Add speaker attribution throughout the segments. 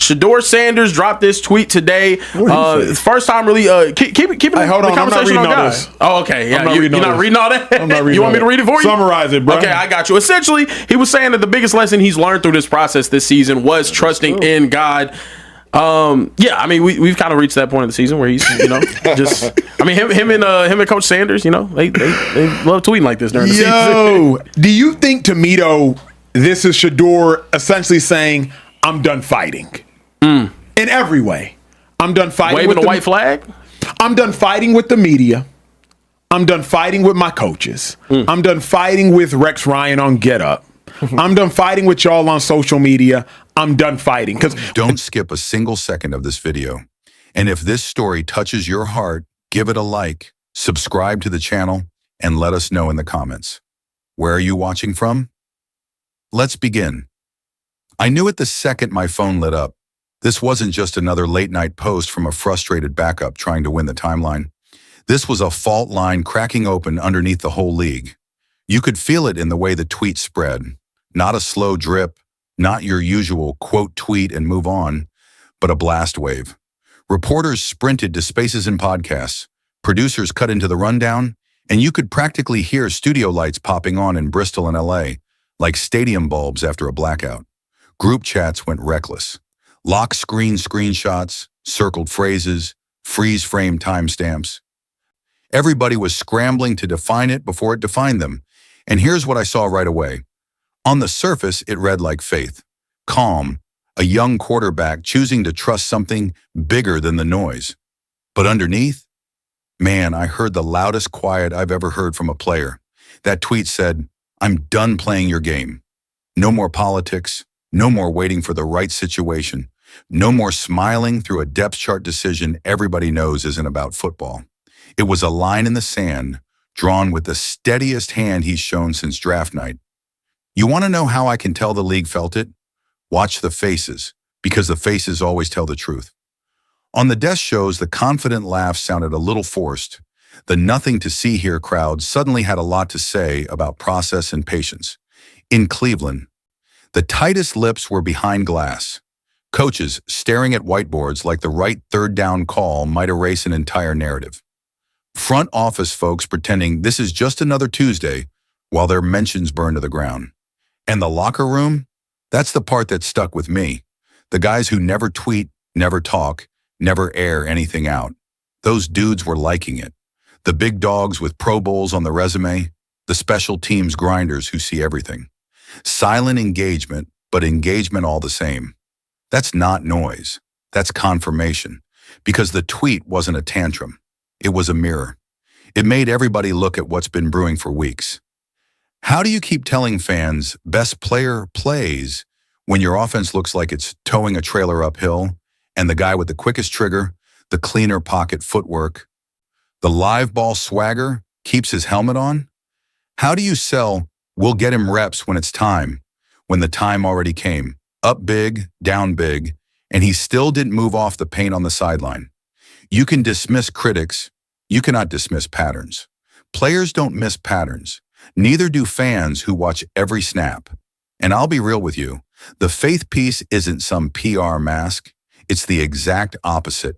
Speaker 1: Shedeur Sanders dropped this tweet today. First time really keep it
Speaker 2: Hey, hold
Speaker 1: the
Speaker 2: on,
Speaker 1: conversation
Speaker 2: I'm not reading
Speaker 1: on
Speaker 2: all
Speaker 1: guys.
Speaker 2: this.
Speaker 1: Oh, okay. Yeah, you're not reading all that?
Speaker 2: I'm not reading
Speaker 1: You want me to read it for you?
Speaker 2: Summarize it, bro.
Speaker 1: Okay, I got you. Essentially, he was saying that the biggest lesson he's learned through this process this season was trusting in God. Yeah, I mean, we've kind of reached that point of the season where he's, just. I mean, him and Coach Sanders, they love tweeting like this during the season.
Speaker 2: Do you think, Tomito, this is Shedeur essentially saying, I'm done fighting? In every way. I'm done fighting.
Speaker 1: Waving a white flag?
Speaker 2: I'm done fighting with the media. I'm done fighting with my coaches. I'm done fighting with Rex Ryan on Get Up. I'm done fighting with y'all on social media. I'm done fighting.
Speaker 3: Don't skip a single second of this video. And if this story touches your heart, give it a like, subscribe to the channel, and let us know in the comments. Where are you watching from? Let's begin. I knew it the second my phone lit up. This wasn't just another late-night post from a frustrated backup trying to win the timeline. This was a fault line cracking open underneath the whole league. You could feel it in the way the tweet spread. Not a slow drip, not your usual quote tweet and move on, but a blast wave. Reporters sprinted to spaces and podcasts. Producers cut into the rundown, and you could practically hear studio lights popping on in Bristol and LA, like stadium bulbs after a blackout. Group chats went reckless. Lock screen screenshots, circled phrases, freeze frame timestamps. Everybody was scrambling to define it before it defined them. And here's what I saw right away. On the surface, it read like faith. Calm, a young quarterback choosing to trust something bigger than the noise. But underneath, man, I heard the loudest quiet I've ever heard from a player. That tweet said, I'm done playing your game. No more politics, no more waiting for the right situation, no more smiling through a depth chart decision everybody knows isn't about football. It was a line in the sand, drawn with the steadiest hand he's shown since draft night. You want to know how I can tell the league felt it? Watch the faces, because the faces always tell the truth. On the desk shows, the confident laugh sounded a little forced. The nothing to see here crowd suddenly had a lot to say about process and patience. In Cleveland, the tightest lips were behind glass. Coaches staring at whiteboards like the right third down call might erase an entire narrative. Front office folks pretending this is just another Tuesday while their mentions burn to the ground. And the locker room? That's the part that stuck with me. The guys who never tweet, never talk, never air anything out. Those dudes were liking it. The big dogs with Pro Bowls on the resume, the special teams grinders who see everything. Silent engagement, but engagement all the same. That's not noise. That's confirmation. Because the tweet wasn't a tantrum. It was a mirror. It made everybody look at what's been brewing for weeks. How do you keep telling fans best player plays when your offense looks like it's towing a trailer uphill and the guy with the quickest trigger, the cleaner pocket footwork, the live ball swagger keeps his helmet on? How do you sell, we'll get him reps when it's time, when the time already came, up big, down big, and he still didn't move off the paint on the sideline? You can dismiss critics, you cannot dismiss patterns. Players don't miss patterns. Neither do fans who watch every snap. And I'll be real with you, the faith piece isn't some PR mask. It's the exact opposite.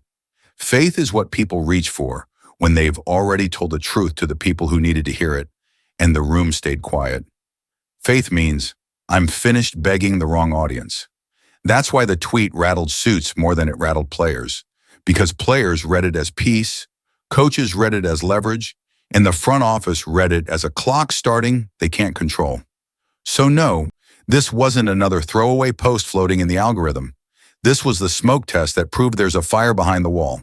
Speaker 3: Faith is what people reach for when they've already told the truth to the people who needed to hear it, and the room stayed quiet. Faith means, I'm finished begging the wrong audience. That's why the tweet rattled suits more than it rattled players, because players read it as peace, coaches read it as leverage, and the front office read it as a clock starting they can't control. So no, this wasn't another throwaway post floating in the algorithm. This was the smoke test that proved there's a fire behind the wall.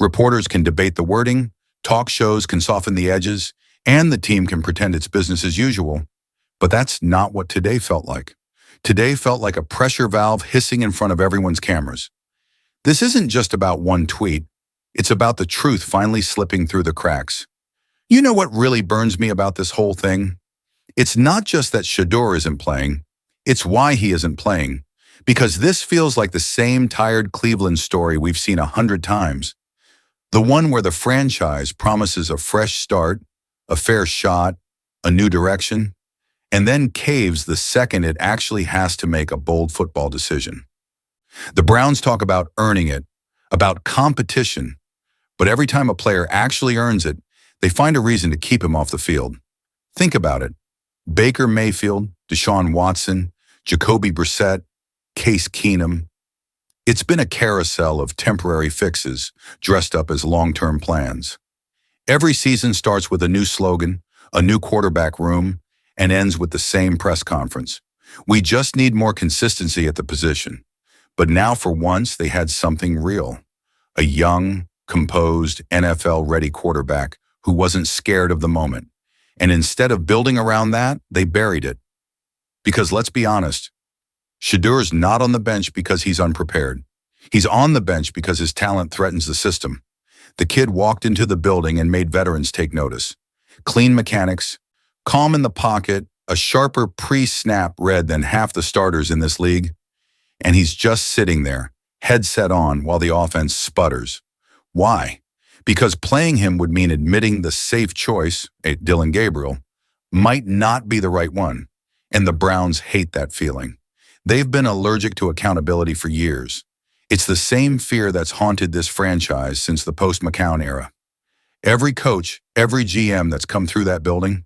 Speaker 3: Reporters can debate the wording, talk shows can soften the edges, and the team can pretend it's business as usual. But that's not what today felt like. Today felt like a pressure valve hissing in front of everyone's cameras. This isn't just about one tweet. It's about the truth finally slipping through the cracks. You know what really burns me about this whole thing? It's not just that Shedeur isn't playing, it's why he isn't playing. Because this feels like the same tired Cleveland story we've seen 100 times. The one where the franchise promises a fresh start, a fair shot, a new direction, and then caves the second it actually has to make a bold football decision. The Browns talk about earning it, about competition, but every time a player actually earns it, they find a reason to keep him off the field. Think about it. Baker Mayfield, Deshaun Watson, Jacoby Brissett, Case Keenum. It's been a carousel of temporary fixes dressed up as long-term plans. Every season starts with a new slogan, a new quarterback room, and ends with the same press conference. We just need more consistency at the position. But now for once, they had something real. A young, composed, NFL-ready quarterback who wasn't scared of the moment. And instead of building around that, they buried it. Because let's be honest, Shedeur's not on the bench because he's unprepared. He's on the bench because his talent threatens the system. The kid walked into the building and made veterans take notice. Clean mechanics, calm in the pocket, a sharper pre-snap read than half the starters in this league. And he's just sitting there, headset on, while the offense sputters. Why? Because playing him would mean admitting the safe choice, Dillon Gabriel, might not be the right one. And the Browns hate that feeling. They've been allergic to accountability for years. It's the same fear that's haunted this franchise since the post-McCown era. Every coach, every GM that's come through that building,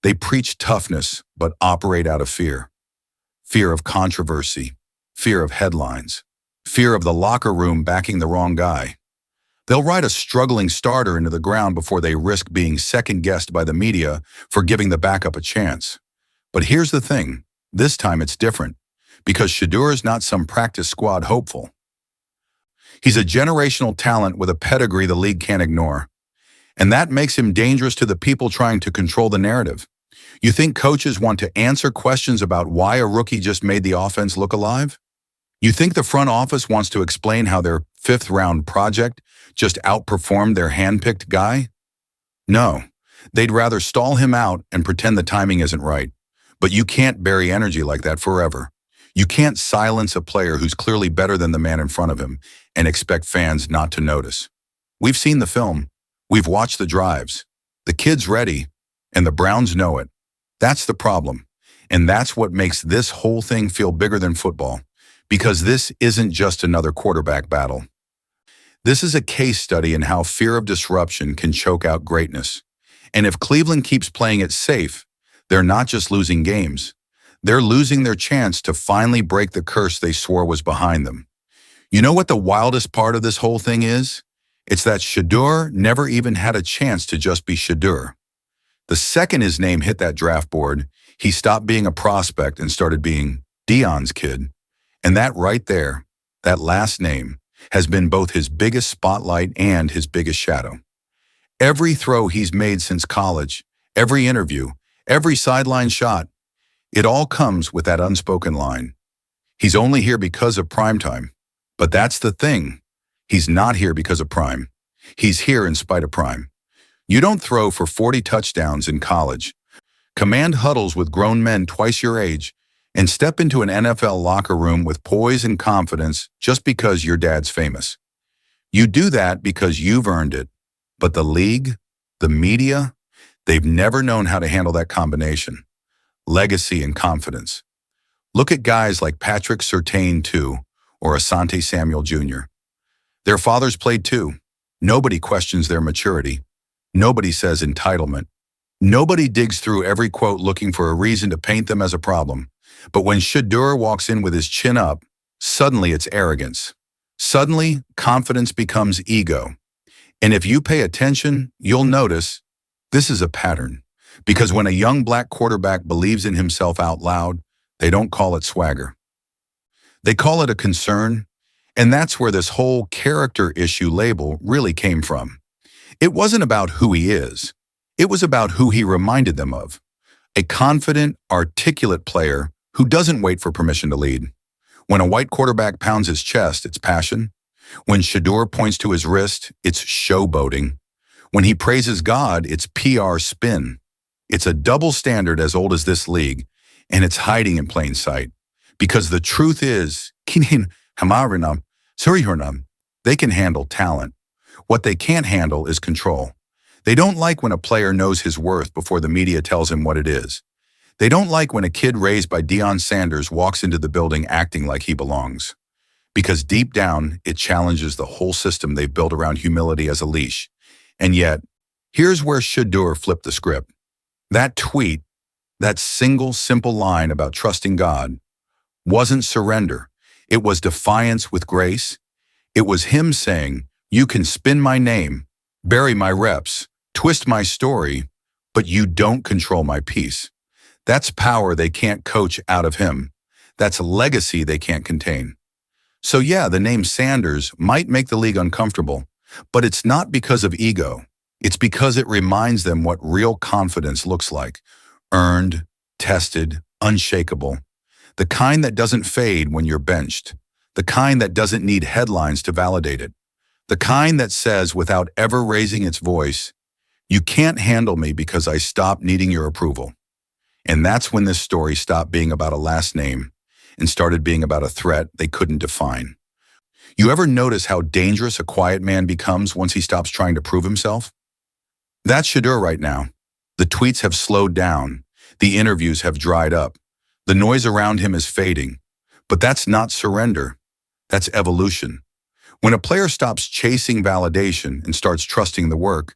Speaker 3: they preach toughness but operate out of fear. Fear of controversy, fear of headlines, fear of the locker room backing the wrong guy. They'll ride a struggling starter into the ground before they risk being second-guessed by the media for giving the backup a chance. But here's the thing, this time it's different, because Shedeur is not some practice squad hopeful. He's a generational talent with a pedigree the league can't ignore. And that makes him dangerous to the people trying to control the narrative. You think coaches want to answer questions about why a rookie just made the offense look alive? You think the front office wants to explain how their fifth-round project just outperformed their hand-picked guy? No, they'd rather stall him out and pretend the timing isn't right. But you can't bury energy like that forever. You can't silence a player who's clearly better than the man in front of him and expect fans not to notice. We've seen the film. We've watched the drives. The kid's ready, and the Browns know it. That's the problem. And that's what makes this whole thing feel bigger than football. Because this isn't just another quarterback battle. This is a case study in how fear of disruption can choke out greatness. And if Cleveland keeps playing it safe, they're not just losing games. They're losing their chance to finally break the curse they swore was behind them. You know what the wildest part of this whole thing is? It's that Shedeur never even had a chance to just be Shedeur. The second his name hit that draft board, he stopped being a prospect and started being Deion's kid. And that right there, that last name, has been both his biggest spotlight and his biggest shadow. Every throw he's made since college, every interview, every sideline shot, it all comes with that unspoken line. He's only here because of primetime. But that's the thing. He's not here because of prime. He's here in spite of prime. You don't throw for 40 touchdowns in college, command huddles with grown men twice your age, and step into an NFL locker room with poise and confidence just because your dad's famous. You do that because you've earned it. But the league, the media, they've never known how to handle that combination. Legacy and confidence. Look at guys like Patrick Surtain II or Asante Samuel Jr. Their fathers played too. Nobody questions their maturity. Nobody says entitlement. Nobody digs through every quote looking for a reason to paint them as a problem. But when Shedeur walks in with his chin up, suddenly it's arrogance. Suddenly, confidence becomes ego. And if you pay attention, you'll notice this is a pattern. Because when a young black quarterback believes in himself out loud, they don't call it swagger. They call it a concern, and that's where this whole character issue label really came from. It wasn't about who he is. It was about who he reminded them of. A confident, articulate player who doesn't wait for permission to lead. When a white quarterback pounds his chest, it's passion. When Shedeur points to his wrist, it's showboating. When he praises God, it's PR spin. It's a double standard as old as this league, and it's hiding in plain sight. Because the truth is, they can handle talent. What they can't handle is control. They don't like when a player knows his worth before the media tells him what it is. They don't like when a kid raised by Deion Sanders walks into the building acting like he belongs. because deep down, it challenges the whole system they've built around humility as a leash. And yet, here's where Shedeur flipped the script. That tweet, that single simple line about trusting God, wasn't surrender. It was defiance with grace. It was him saying, you can spin my name, bury my reps, twist my story, but you don't control my peace. That's power they can't coach out of him. That's legacy they can't contain. So yeah, the name Sanders might make the league uncomfortable, but it's not because of ego. It's because it reminds them what real confidence looks like. Earned, tested, unshakable. The kind that doesn't fade when you're benched. The kind that doesn't need headlines to validate it. The kind that says, without ever raising its voice, you can't handle me because I stopped needing your approval. And that's when this story stopped being about a last name and started being about a threat they couldn't define. You ever notice how dangerous a quiet man becomes once he stops trying to prove himself? That's Shedeur right now. The tweets have slowed down. The interviews have dried up. The noise around him is fading. But that's not surrender. That's evolution. When a player stops chasing validation and starts trusting the work,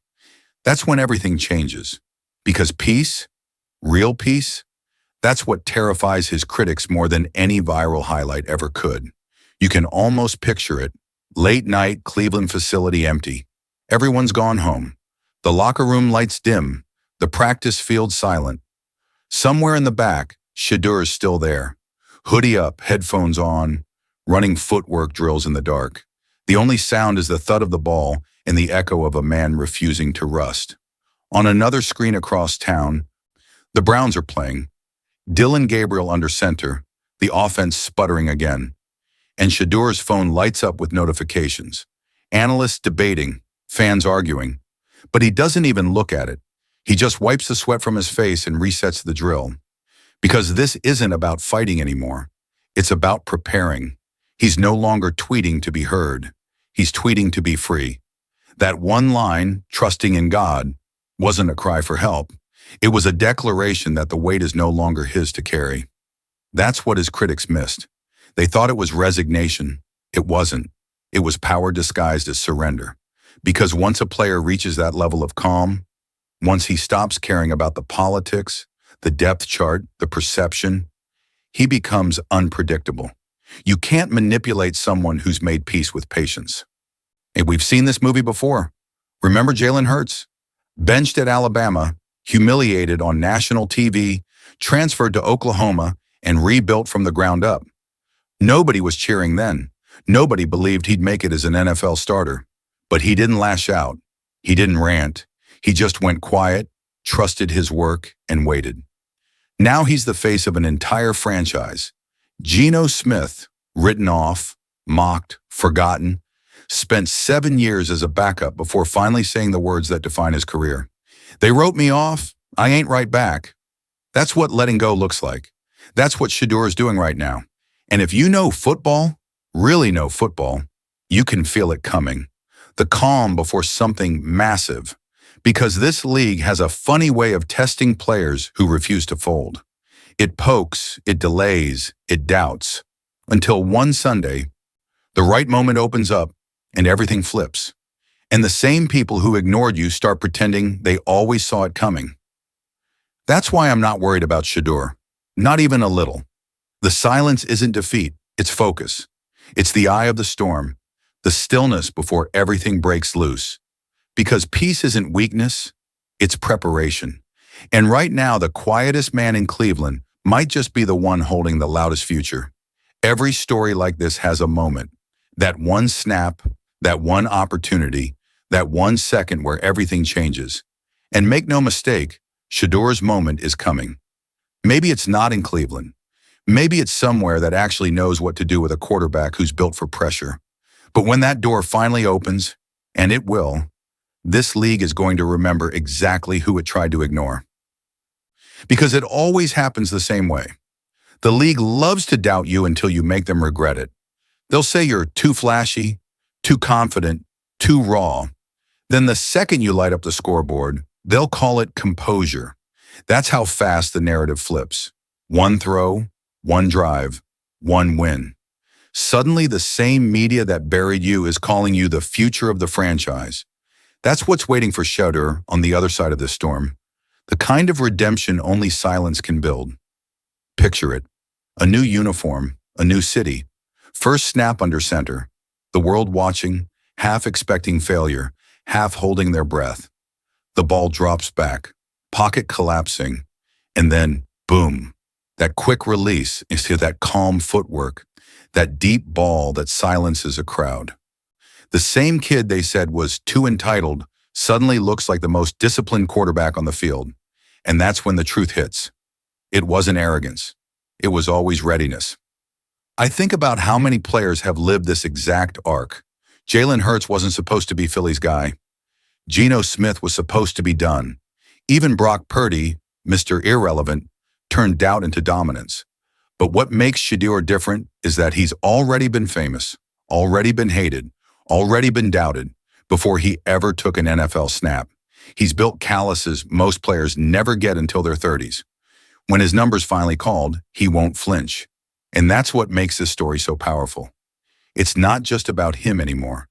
Speaker 3: that's when everything changes. Because peace, real peace, that's what terrifies his critics more than any viral highlight ever could. You can almost picture it. Late night, Cleveland facility empty. Everyone's gone home. The locker room lights dim. The practice field silent. Somewhere in the back, Shedeur is still there. Hoodie up, headphones on, running footwork drills in the dark. The only sound is the thud of the ball and the echo of a man refusing to rust. On another screen across town, the Browns are playing. Dillon Gabriel under center, the offense sputtering again. And Shedeur's phone lights up with notifications. Analysts debating, fans arguing. But he doesn't even look at it. He just wipes the sweat from his face and resets the drill. Because this isn't about fighting anymore. It's about preparing. He's no longer tweeting to be heard. He's tweeting to be free. That one line, trusting in God, wasn't a cry for help. It was a declaration that the weight is no longer his to carry. That's what his critics missed. They thought it was resignation. It wasn't. It was power disguised as surrender. Because once a player reaches that level of calm, once he stops caring about the politics, the depth chart, the perception, he becomes unpredictable. You can't manipulate someone who's made peace with patience. And we've seen this movie before. Remember Jalen Hurts? Benched at Alabama, humiliated on national TV, transferred to Oklahoma, and rebuilt from the ground up. Nobody was cheering then. Nobody believed he'd make it as an NFL starter. But he didn't lash out. He didn't rant. He just went quiet, trusted his work, and waited. Now he's the face of an entire franchise. Geno Smith, written off, mocked, forgotten, spent 7 years as a backup before finally saying the words that define his career. They wrote me off. I ain't right back. That's what letting go looks like. That's what Shedeur is doing right now. And if you know football, really know football, you can feel it coming. The calm before something massive. Because this league has a funny way of testing players who refuse to fold. It pokes, it delays, it doubts. Until one Sunday, the right moment opens up and everything flips. And the same people who ignored you start pretending they always saw it coming. That's why I'm not worried about Shedeur. Not even a little. The silence isn't defeat, it's focus. It's the eye of the storm, the stillness before everything breaks loose. Because peace isn't weakness, it's preparation. And right now, the quietest man in Cleveland might just be the one holding the loudest future. Every story like this has a moment. That one snap, that one opportunity, that 1 second where everything changes. And make no mistake, Shedeur's moment is coming. Maybe it's not in Cleveland. Maybe it's somewhere that actually knows what to do with a quarterback who's built for pressure. But when that door finally opens, and it will, this league is going to remember exactly who it tried to ignore. Because it always happens the same way. The league loves to doubt you until you make them regret it. They'll say you're too flashy, too confident, too raw. Then the second you light up the scoreboard, they'll call it composure. That's how fast the narrative flips. One throw, one drive, one win. Suddenly, the same media that buried you is calling you the future of the franchise. That's what's waiting for Shedeur on the other side of this storm. The kind of redemption only silence can build. Picture it. A new uniform, a new city. First snap under center. The world watching, half expecting failure, half holding their breath. The ball drops back, pocket collapsing, and then, boom, that quick release into that calm footwork, that deep ball that silences a crowd. The same kid they said was too entitled suddenly looks like the most disciplined quarterback on the field. And that's when the truth hits. It wasn't arrogance. It was always readiness. I think about how many players have lived this exact arc. Jalen Hurts wasn't supposed to be Philly's guy. Geno Smith was supposed to be done. Even Brock Purdy, Mr. Irrelevant, turned doubt into dominance. But what makes Shedeur different is that he's already been famous, already been hated, already been doubted before he ever took an NFL snap. He's built calluses most players never get until their 30s. When his number's finally called, he won't flinch. And that's what makes this story so powerful. It's not just about him anymore.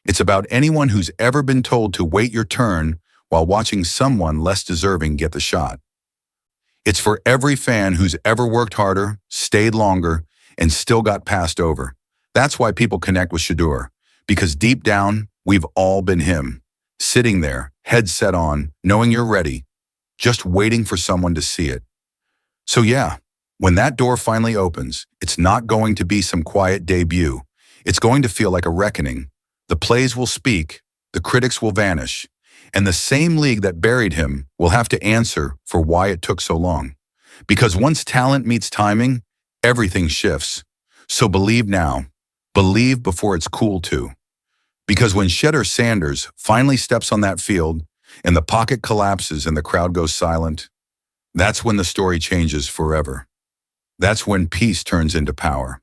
Speaker 3: It's about anyone who's ever been told to wait your turn while watching someone less deserving get the shot. It's for every fan who's ever worked harder, stayed longer, and still got passed over. That's why people connect with Shedeur, because deep down, we've all been him, sitting there, head set on, knowing you're ready, just waiting for someone to see it. So yeah, when that door finally opens, it's not going to be some quiet debut. It's going to feel like a reckoning. The plays will speak, the critics will vanish, and the same league that buried him will have to answer for why it took so long. Because once talent meets timing, everything shifts. So believe now. Believe before it's cool to. Because when Shedeur Sanders finally steps on that field and the pocket collapses and the crowd goes silent, that's when the story changes forever. That's when peace turns into power.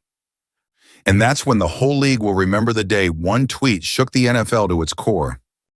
Speaker 3: And that's when the whole league will remember the day one tweet shook the NFL to its core.